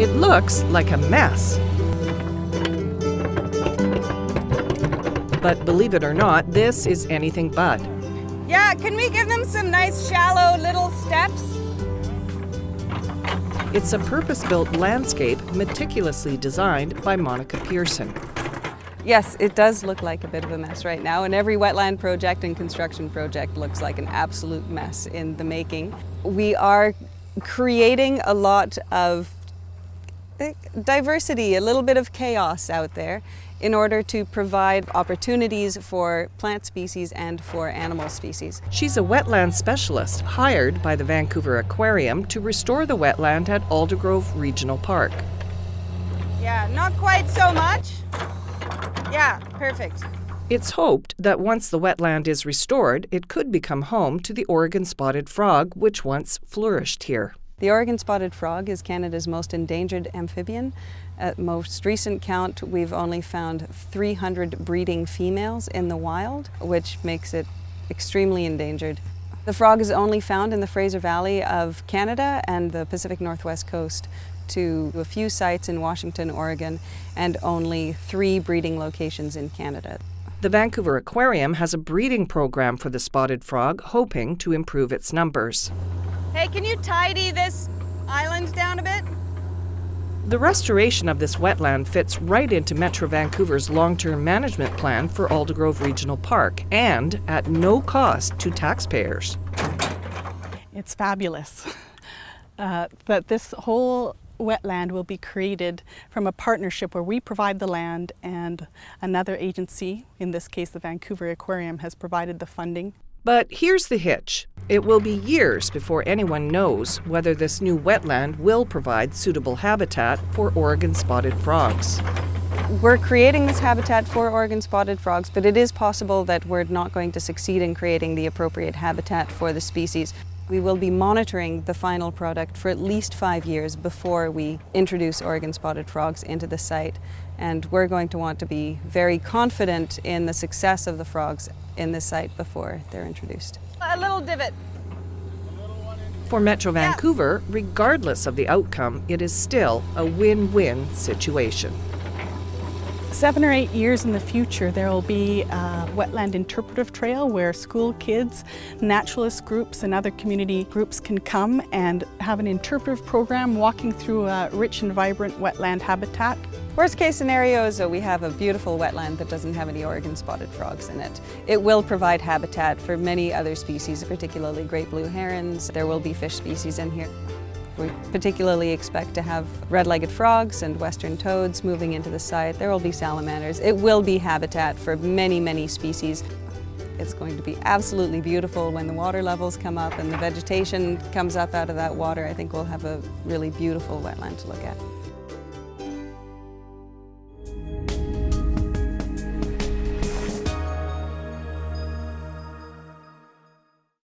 It looks like a mess. But believe it or not, this is anything but. Yeah, can we give them some nice shallow little steps? It's a purpose-built landscape meticulously designed by Monica Pearson. Yes, it does look like a bit of a mess right now, and every wetland project and construction project looks like an absolute mess in the making. We are creating a lot of diversity, a little bit of chaos out there in order to provide opportunities for plant species and for animal species. She's a wetland specialist hired by the Vancouver Aquarium to restore the wetland at Aldergrove Regional Park. Yeah, not quite so much. Yeah, perfect. It's hoped that once the wetland is restored, it could become home to the Oregon spotted frog, which once flourished here. The Oregon spotted frog is Canada's most endangered amphibian. At most recent count, we've only found 300 breeding females in the wild, which makes it extremely endangered. The frog is only found in the Fraser Valley of Canada and the Pacific Northwest coast, to a few sites in Washington, Oregon, and only 3 breeding locations in Canada. The Vancouver Aquarium has a breeding program for the spotted frog, hoping to improve its numbers. Hey, can you tidy this island down a bit? The restoration of this wetland fits right into Metro Vancouver's long-term management plan for Aldergrove Regional Park, and at no cost to taxpayers. It's fabulous that this whole wetland will be created from a partnership where we provide the land and another agency, in this case the Vancouver Aquarium, has provided the funding. But here's the hitch. It will be years before anyone knows whether this new wetland will provide suitable habitat for Oregon spotted frogs. We're creating this habitat for Oregon spotted frogs, but it is possible that we're not going to succeed in creating the appropriate habitat for the species. We will be monitoring the final product for at least 5 years before we introduce Oregon spotted frogs into the site. And we're going to want to be very confident in the success of the frogs in this site before they're introduced. A little divot. For Metro Vancouver, regardless of the outcome, it is still a win-win situation. 7 or 8 years in the future, there will be a wetland interpretive trail where school kids, naturalist groups and other community groups can come and have an interpretive program walking through a rich and vibrant wetland habitat. Worst case scenario is that we have a beautiful wetland that doesn't have any Oregon spotted frogs in it. It will provide habitat for many other species, particularly great blue herons. There will be fish species in here. We particularly expect to have red-legged frogs and western toads moving into the site. There will be salamanders. It will be habitat for many, many species. It's going to be absolutely beautiful when the water levels come up and the vegetation comes up out of that water. I think we'll have a really beautiful wetland to look at.